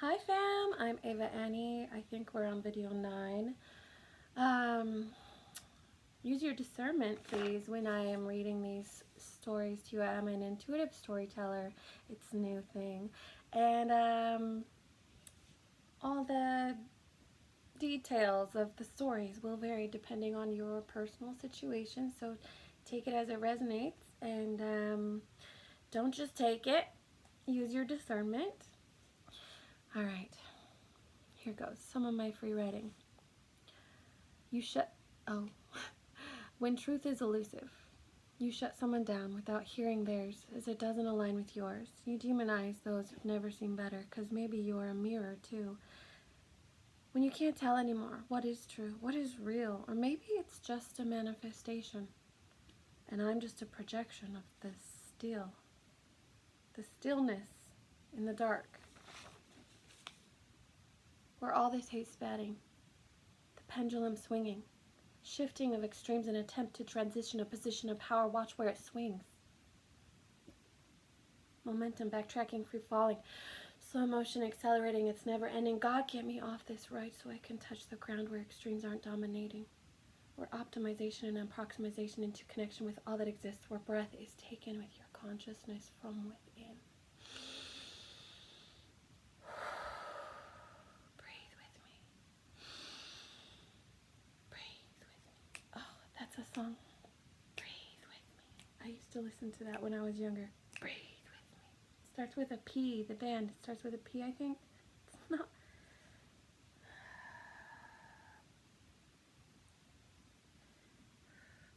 Hi fam, I'm Eva Annie. I think we're on video 9. Use your discernment please when I am reading these stories to you. I'm an intuitive storyteller. It's a new thing. And all the details of the stories will vary depending on your personal situation. So take it as it resonates and don't just take it. Use your discernment. All right. Here goes, some of my free writing. When truth is elusive, you shut someone down without hearing theirs as it doesn't align with yours. You demonize those who've never seen better because maybe you're a mirror too. When you can't tell anymore what is true, what is real, or maybe it's just a manifestation and I'm just a projection of the stillness in the dark, where all this hate spatting, the pendulum swinging, shifting of extremes in an attempt to transition a position of power. Watch where it swings. Momentum, backtracking, free falling, slow motion, accelerating, it's never ending. God, get me off this ride so I can touch the ground where extremes aren't dominating, where optimization and approximation into connection with all that exists, where breath is taken with your consciousness from within. Breathe with me. Breathe with me. Oh, that's a song. Breathe with me. I used to listen to that when I was younger. Breathe with me. It starts with a P. The band starts with a P, I think. It's not.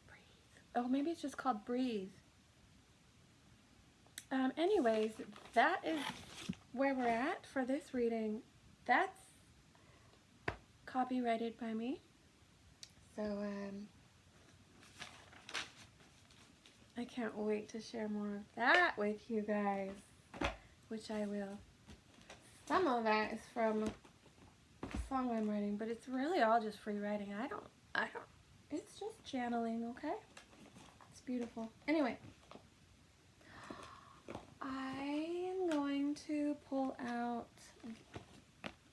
Breathe. Oh, maybe it's just called Breathe. Anyways, that is where we're at for this reading. That's copyrighted by me. So, I can't wait to share more of that with you guys, which I will. Some of that is from a song I'm writing, but it's really all just free writing. It's just channeling, okay? It's beautiful. Anyway, I am going to pull out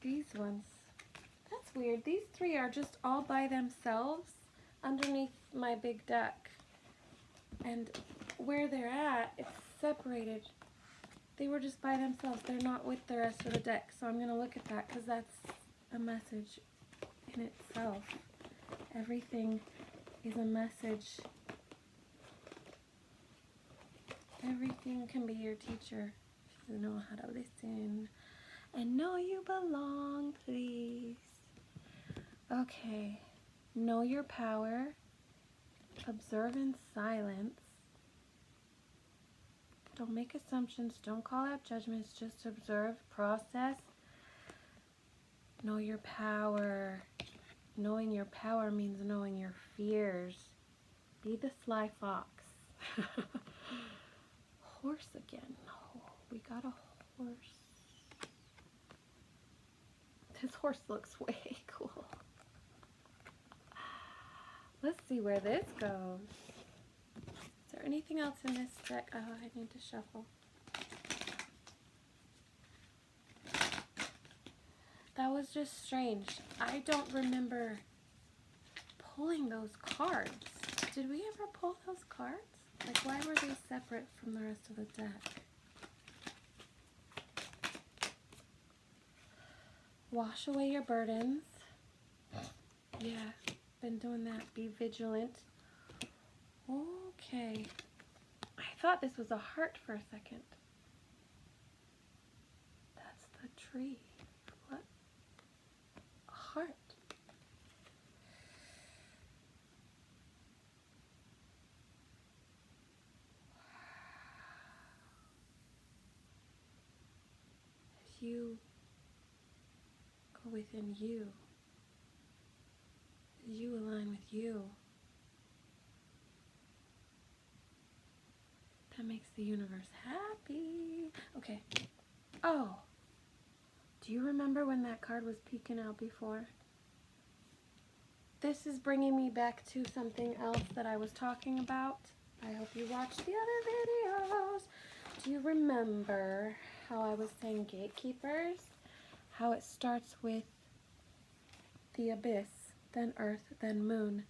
these ones. That's weird. These 3 are just all by themselves underneath my big deck. And where they're at, it's separated. They were just by themselves. They're not with the rest of the deck. So I'm going to look at that because that's a message in itself. Everything is a message. Everything can be your teacher if you know how to listen. And know you belong, please. Okay. Know your power. Observe in silence. Don't make assumptions. Don't call out judgments. Just observe, process. Know your power. Knowing your power means knowing your fears. Be the sly fox. Horse again. Oh, we got a horse. This horse looks way cool. Let's see where this goes. Is there anything else in this deck? Oh, I need to shuffle. That was just strange. I don't remember pulling those cards. Did we ever pull those cards? Like, why were they separate from the rest of the deck? Wash away your burdens. Yeah, been doing that. Be vigilant. Okay. I thought this was a heart for a second. That's the tree. What? A heart. As you go within you, as you align with you, that makes the universe happy. Okay. Oh, do you remember when that card was peeking out before? This is bringing me back to something else that I was talking about. I hope you watched the other videos. Do you remember how I was saying gatekeepers? how it starts with the abyss, then Earth, then Moon,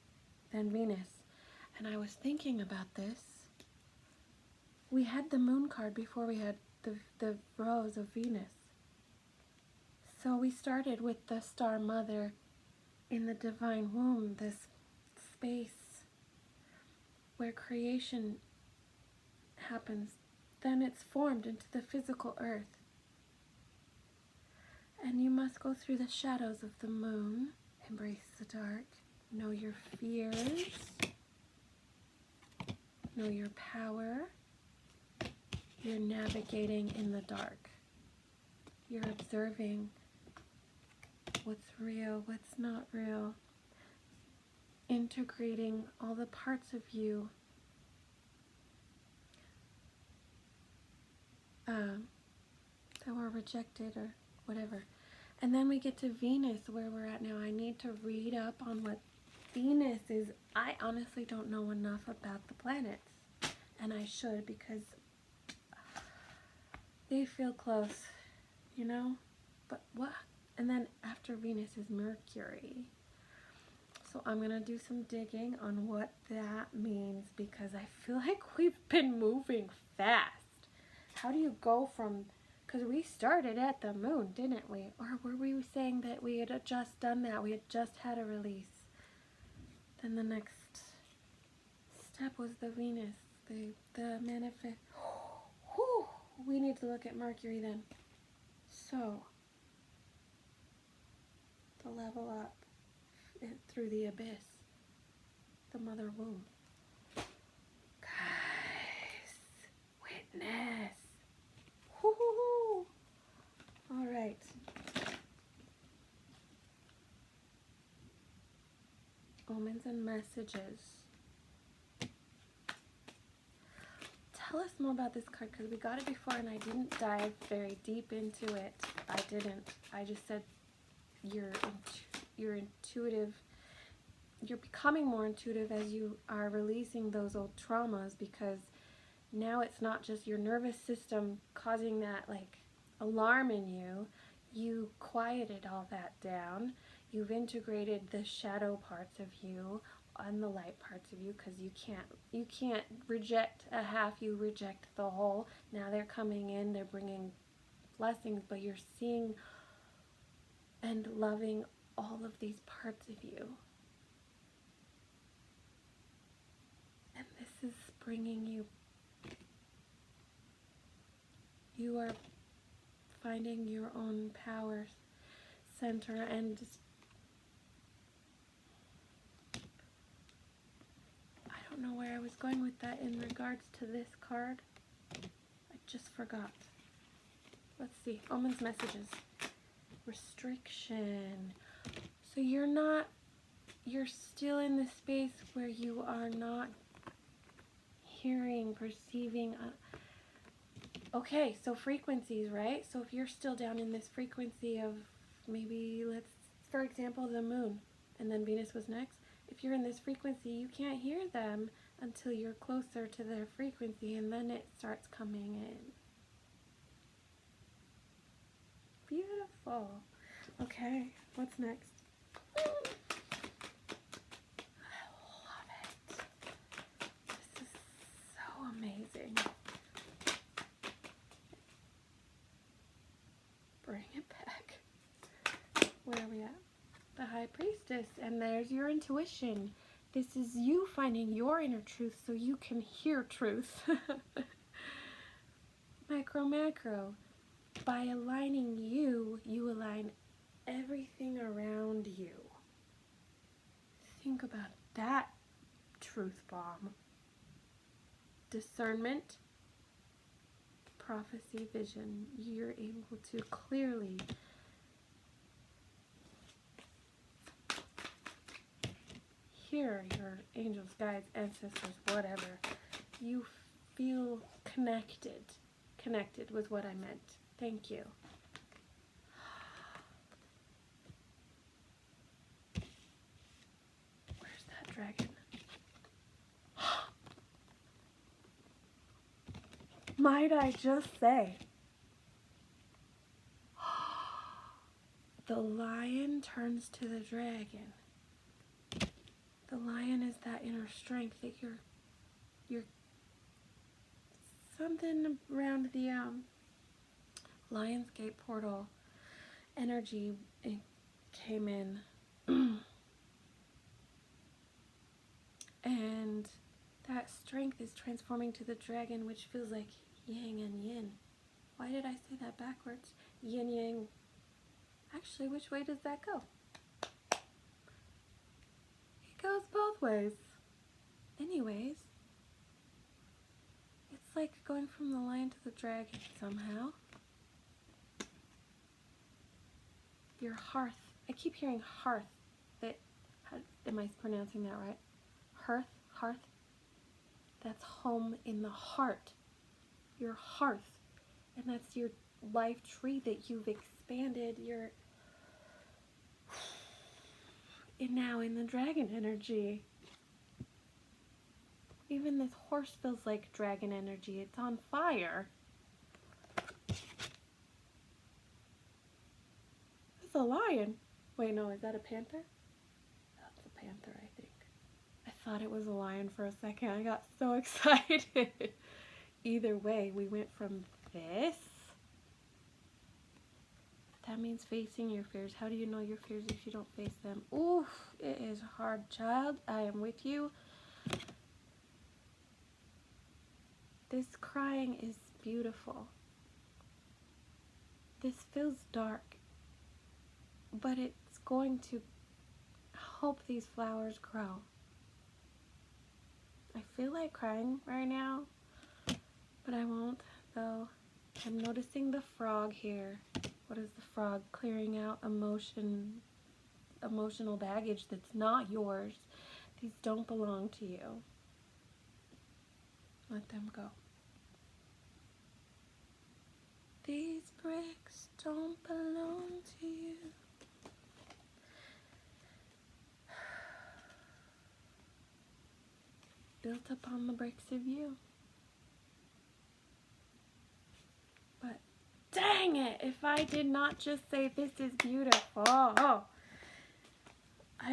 then Venus. And I was thinking about this. We had the Moon card before we had the rose of Venus. So we started with the Star Mother in the divine womb, this space where creation happens. Then it's formed into the physical earth. And you must go through the shadows of the moon, embrace the dark, know your fears, know your power. You're navigating in the dark. You're observing what's real, what's not real, integrating all the parts of you that were rejected or whatever. And then we get to Venus, where we're at now. I need to read up on what Venus is. I honestly don't know enough about the planets, and I should, because they feel close, you know? But what? And then after Venus is Mercury. So I'm going to do some digging on what that means, because I feel like we've been moving fast. How do you go from, because we started at the moon, didn't we? Or were we saying that we had just done that? We had just had a release. Then the next step was the Venus, the manifest. Whew, we need to look at Mercury then. So, the level up through the abyss, the mother womb. Guys, witness. Woo-hoo-hoo. All right. Omens and messages. Tell us more about this card, because we got it before and I didn't dive very deep into it. I didn't. I just said you're intuitive. You're becoming more intuitive as you are releasing those old traumas, because now it's not just your nervous system causing that like alarm in you. You quieted all that down. You've integrated the shadow parts of you and the light parts of you, because you can't reject a half, you reject the whole. Now they're coming in, they're bringing blessings, but you're seeing and loving all of these parts of you. And this is bringing you, you are finding your own power center. And I don't know where I was going with that in regards to this card. I just forgot. Let's see. Omens, messages. Restriction. So you're still in the space where you are not hearing, perceiving. Okay, so frequencies, right? So if you're still down in this frequency of maybe, for example, the moon, and then Venus was next. If you're in this frequency, you can't hear them until you're closer to their frequency, and then it starts coming in. Beautiful. Okay, what's next? I love it. This is so amazing. Bring it back. Where are we at? The High Priestess. And there's your intuition. This is you finding your inner truth so you can hear truth. Macro. By aligning you, you align everything around you. Think about that truth bomb. Discernment, prophecy, vision. You're able to clearly hear your angels, guides, ancestors, whatever. You feel connected. Connected was what I meant. Thank you. Where's that dragon? Might I just say, the lion turns to the dragon. The lion is that inner strength that you're something around the Lionsgate portal energy. It came in. And that strength is transforming to the dragon, which feels like yang and yin. Why did I say that backwards? Yin yang. Actually, which way does that go? It goes both ways. Anyways, it's like going from the lion to the dragon somehow. Your hearth. I keep hearing hearth. Am I pronouncing that right? Hearth. That's home in the heart. Your hearth. And that's your life tree that you've expanded. You're now in the dragon energy. Even this horse feels like dragon energy. It's on fire. It's a lion. Wait, no, is that a panther? That's a panther, I think. I thought it was a lion for a second. I got so excited. Either way, we went from this. That means facing your fears. How do you know your fears if you don't face them? Oof, it is hard, child. I am with you. This crying is beautiful. This feels dark, but it's going to help these flowers grow. I feel like crying right now, but I won't, though. I'm noticing the frog here. What is the frog? Clearing out emotional baggage that's not yours. These don't belong to you. Let them go. These bricks don't belong to you. Built upon the bricks of you. But dang it, if I did not just say this is beautiful. I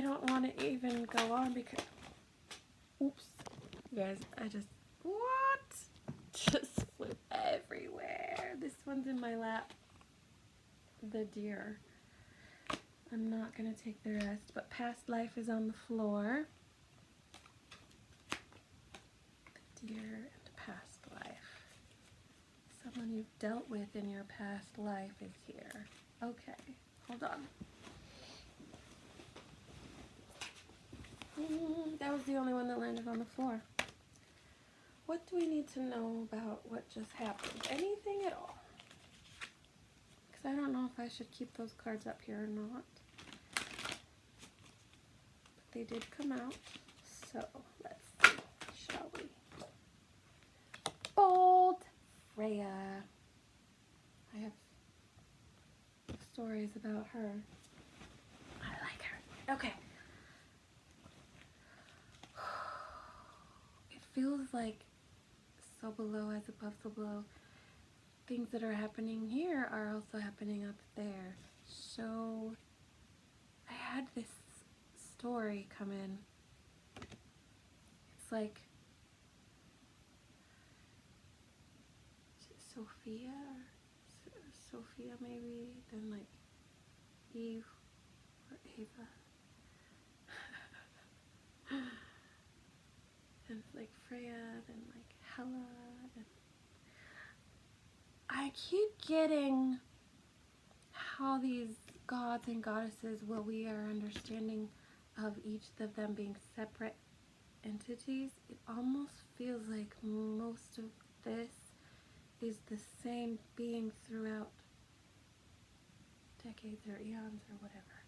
don't want to even go on because, oops, you guys, just flew everywhere. This one's in my lap. The deer. I'm not going to take the rest, but past life is on the floor. The deer and past life. Someone you've dealt with in your past life is here. Okay, hold on. That was the only one that landed on the floor. What do we need to know about what just happened? Anything at all? Because I don't know if I should keep those cards up here or not. But they did come out. So, let's see, shall we? Bold Freya. I have stories about her. I like her. Okay. It feels like so below as above so below. Things that are happening here are also happening up there. So I had this story come in. It's like Sophia or Sophia maybe, then like Eve or Eva. And it's like Freya, then like Hela, and I keep getting how these gods and goddesses, what we are understanding of each of them being separate entities, it almost feels like most of this is the same being throughout decades or eons or whatever.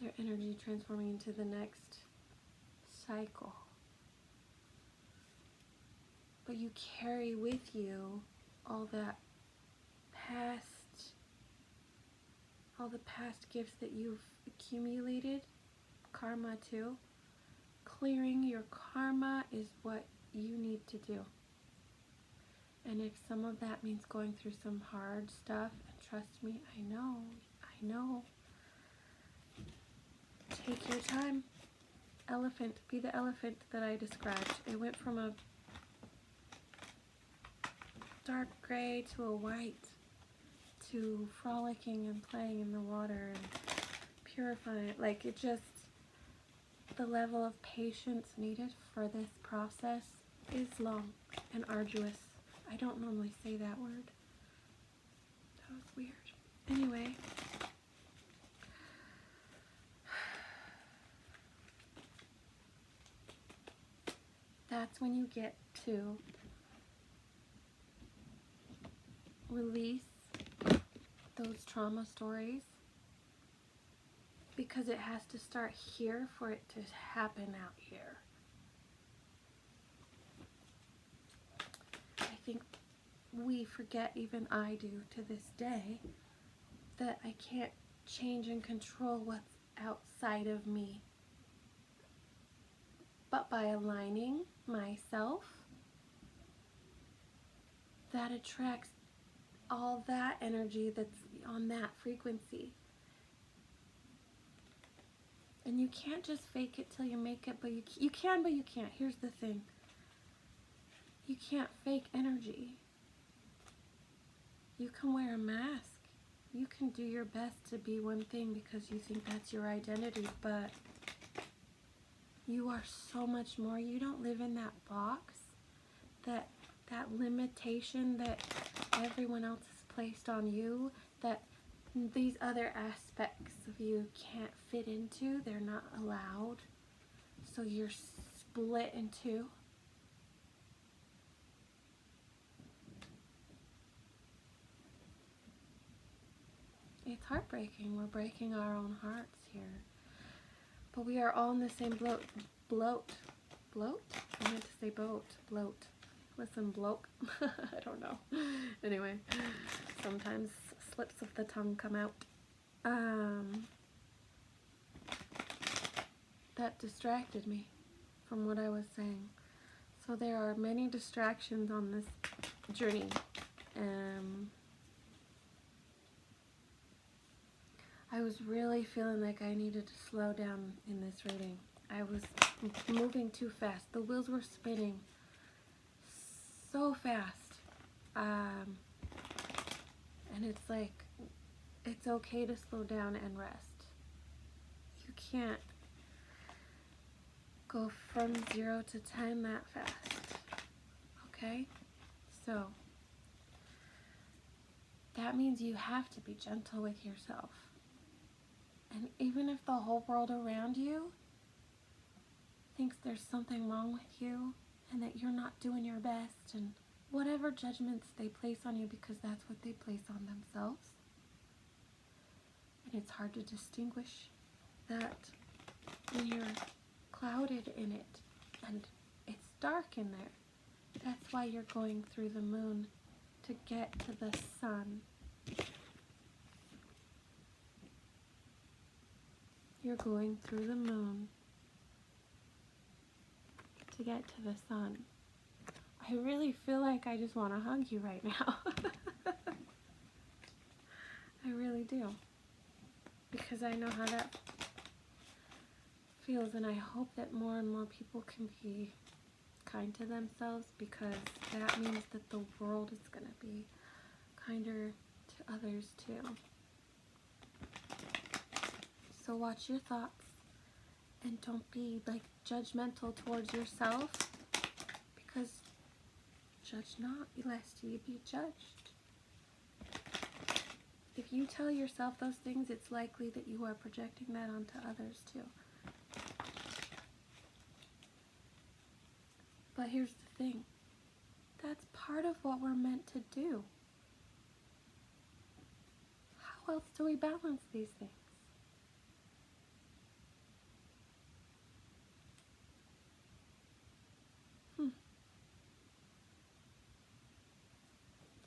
Their energy transforming into the next cycle. But you carry with you all that past, all the past gifts that you've accumulated, karma too. Clearing your karma is what you need to do. And if some of that means going through some hard stuff and trust me. I know. I know. Take your time. Elephant. Be the elephant that I described. It went from a dark gray to a white to frolicking and playing in the water and purifying it. Like, it just, the level of patience needed for this process is long and arduous. I don't normally say that word. That was weird. Anyway. That's when you get to release those trauma stories, because it has to start here for it to happen out here. I think we forget, even I do to this day, that I can't change and control what's outside of me. But by aligning myself, that attracts all that energy that's on that frequency. And you can't just fake it till you make it, but you can, but you can't. Here's the thing. You can't fake energy. You can wear a mask. You can do your best to be one thing because you think that's your identity, but you are so much more. You don't live in that box, that limitation that everyone else has placed on you, that these other aspects of you can't fit into. They're not allowed. So you're split in two. It's heartbreaking. We're breaking our own hearts here. But we are all in the same bloat? I meant to say boat. Bloat. Listen, bloke. I don't know. Anyway, sometimes slips of the tongue come out. That distracted me from what I was saying. So there are many distractions on this journey. I was really feeling like I needed to slow down in this reading. I was moving too fast. The wheels were spinning so fast. And it's like, it's okay to slow down and rest. You can't go from 0 to 10 that fast. Okay? So, that means you have to be gentle with yourself. And even if the whole world around you thinks there's something wrong with you and that you're not doing your best and whatever judgments they place on you, because that's what they place on themselves. And it's hard to distinguish that when you're clouded in it and it's dark in there. That's why you're going through the moon to get to the sun. You're going through the moon to get to the sun. I really feel like I just want to hug you right now. I really do. Because I know how that feels, and I hope that more and more people can be kind to themselves, because that means that the world is going to be kinder to others too. So watch your thoughts and don't be like judgmental towards yourself, because judge not, lest ye be judged. If you tell yourself those things, it's likely that you are projecting that onto others too. But here's the thing. That's part of what we're meant to do. How else do we balance these things?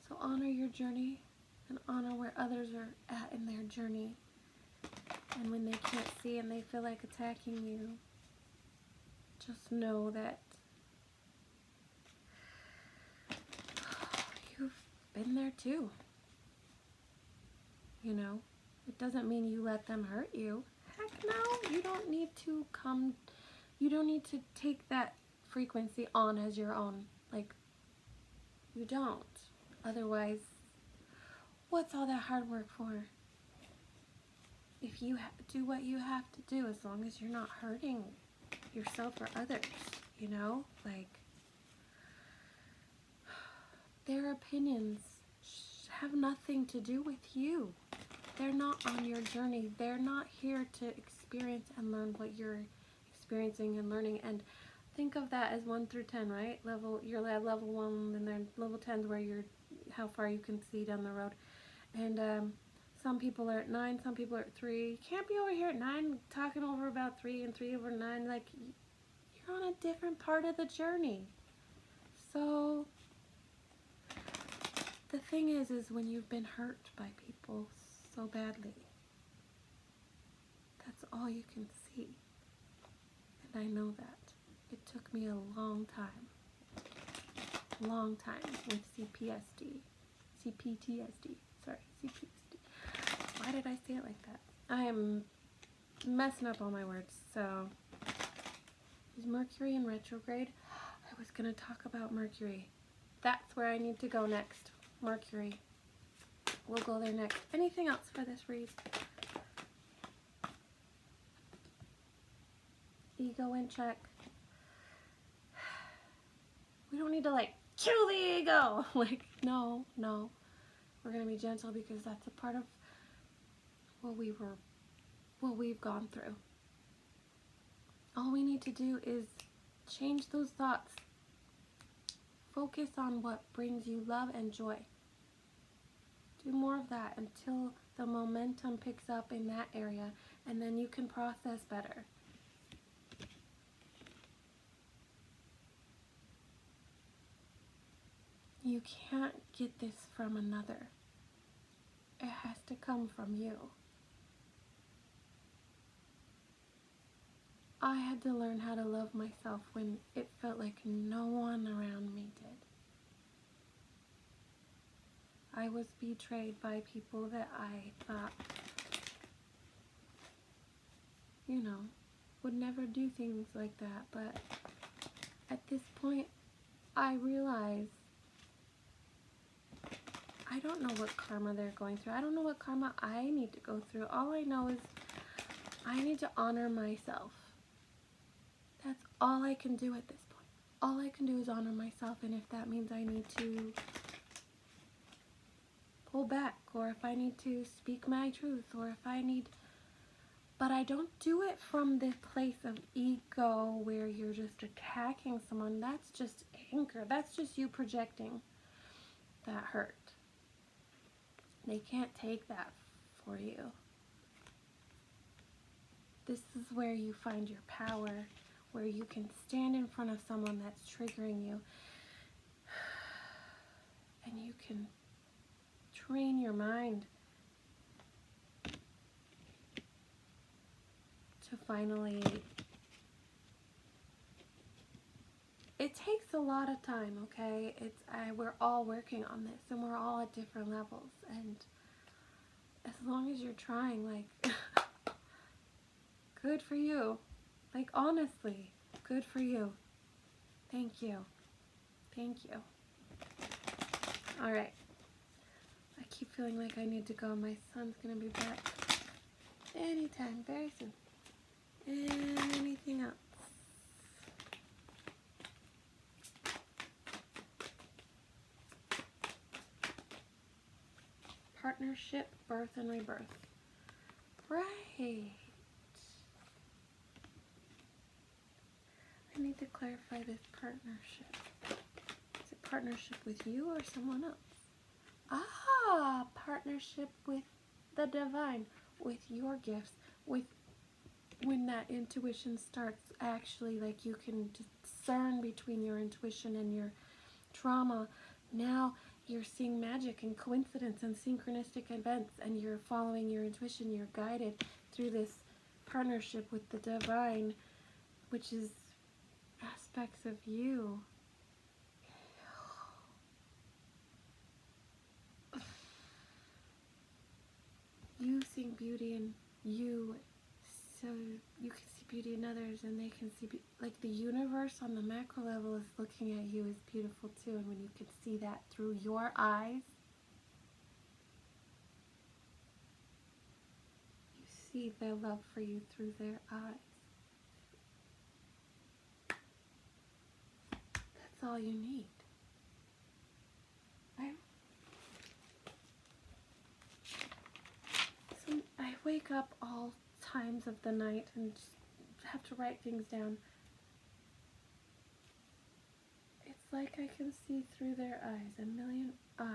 So honor your journey and honor where others are at in their journey. And when they can't see and they feel like attacking you, just know that you've been there too. you know? It doesn't mean you let them hurt you. Heck no, you don't need to take that frequency on as your own. Like, you don't. Otherwise, what's all that hard work for? If you do what you have to do, as long as you're not hurting yourself or others, you know? Like, their opinions have nothing to do with you. They're not on your journey. They're not here to experience and learn what you're experiencing and learning. And think of that as 1 through 10, right? You're at level 1, and then level 10 is where you're, how far you can see down the road. And some people are at 9, some people are at 3. You can't be over here at 9 talking over about 3 and 3 over 9. Like, you're on a different part of the journey. So the thing is when you've been hurt by people so badly, that's all you can see. And I know that. It took me a long time with CPTSD. Sorry, CPTSD. Why did I say it like that? I am messing up all my words. So, is Mercury in retrograde? I was going to talk about Mercury. That's where I need to go next. Mercury. We'll go there next. Anything else for this read? Ego in check. We don't need to like kill the ego. Like, no. We're going to be gentle because that's a part of what we've gone through. All we need to do is change those thoughts. Focus on what brings you love and joy. Do more of that until the momentum picks up in that area, and then you can process better. You can't get this from another. It has to come from you. I had to learn how to love myself when it felt like no one around me did. I was betrayed by people that I thought, would never do things like that. But at this point, I realize I don't know what karma they're going through. I don't know what karma I need to go through. All I know is I need to honor myself. That's all I can do at this point. All I can do is honor myself, and if that means I need to pull back, or if I need to speak my truth, or if I need... But I don't do it from the place of ego where you're just attacking someone. That's just anger. That's just you projecting that hurt. They can't take that for you. This is where you find your power, where you can stand in front of someone that's triggering you, and you can train your mind to finally... It takes a lot of time, okay? We're all working on this, and we're all at different levels, and as long as you're trying, like, good for you. Like, honestly, good for you. Thank you. Thank you. All right. I keep feeling like I need to go. My son's going to be back anytime, very soon. And anything else? Partnership, birth, and rebirth. Right. I need to clarify this partnership. Is it partnership with you or someone else? Ah, partnership with the divine, with your gifts, with when that intuition starts actually, like, you can discern between your intuition and your trauma. Now you're seeing magic and coincidence and synchronistic events, and you're following your intuition. You're guided through this partnership with the divine, which is aspects of you. seeing beauty in you, so you can see beauty in others, and they can see like the universe on the macro level is looking at you as beautiful too. And when you can see that through your eyes, you see their love for you through their eyes. That's all you need. I wake up all times of the night and just have to write things down. It's like I can see through their eyes, a million eyes.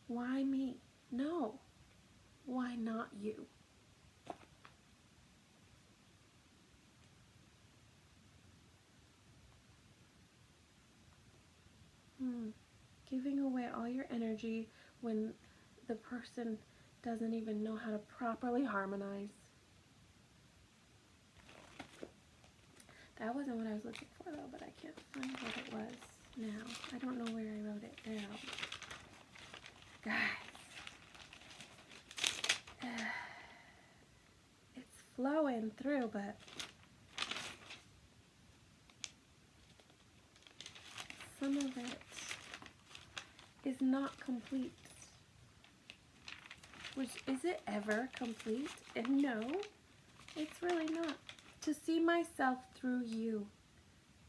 Why me? No. Why not you? Giving away all your energy when the person doesn't even know how to properly harmonize. That wasn't what I was looking for though, but I can't find what it was now. I don't know where I wrote it down. Guys. It's flowing through, but some of it is not complete. Which, is it ever complete? And no, it's really not. To see myself through you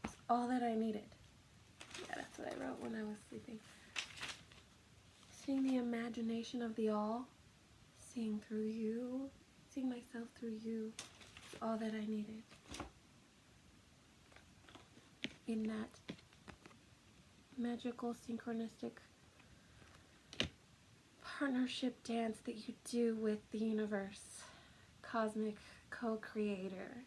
is all that I needed. Yeah, that's what I wrote when I was sleeping. Seeing the imagination of the all, seeing through you, seeing myself through you is all that I needed. In that magical, synchronistic partnership dance that you do with the universe, cosmic co-creator.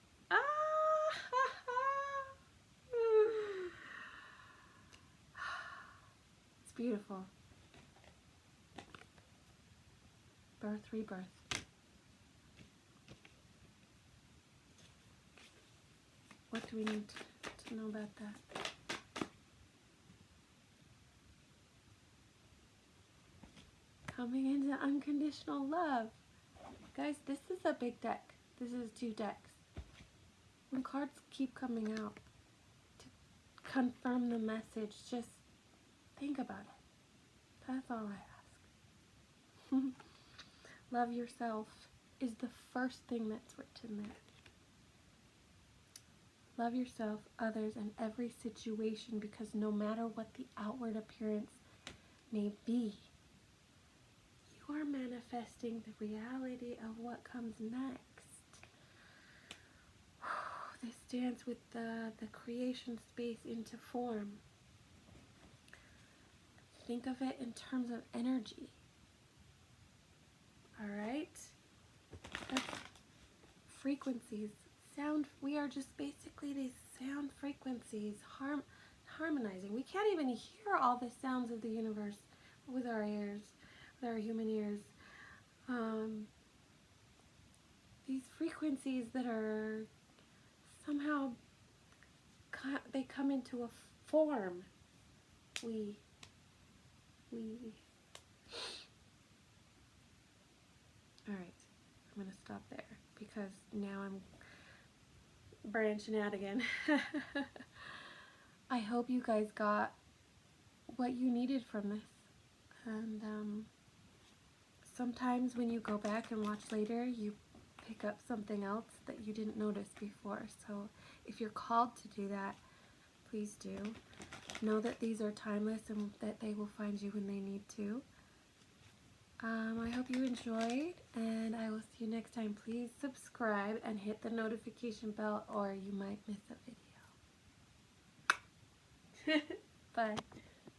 It's beautiful. Birth, rebirth. What do we need to know about that? Coming into unconditional love. Guys, this is a big deck. This is 2 decks. When cards keep coming out to confirm the message, just think about it. That's all I ask. Love yourself is the first thing that's written there. Love yourself, others, and every situation, because no matter what the outward appearance may be, you are manifesting the reality of what comes next. This dance with the creation space into form. Think of it in terms of energy. Alright? Frequencies. Sound. We are just basically these sound frequencies harmonizing. We can't even hear all the sounds of the universe with our ears, with our human ears. These frequencies that are somehow, they come into a form. Alright, I'm going to stop there because now I'm branching out again. I hope you guys got what you needed from this. And sometimes when you go back and watch later, you pick up something else that you didn't notice before. So if you're called to do that, please do. Know that these are timeless and that they will find you when they need to. I hope you enjoyed, and I will see you next time. Please subscribe and hit the notification bell, or you might miss a video. Bye.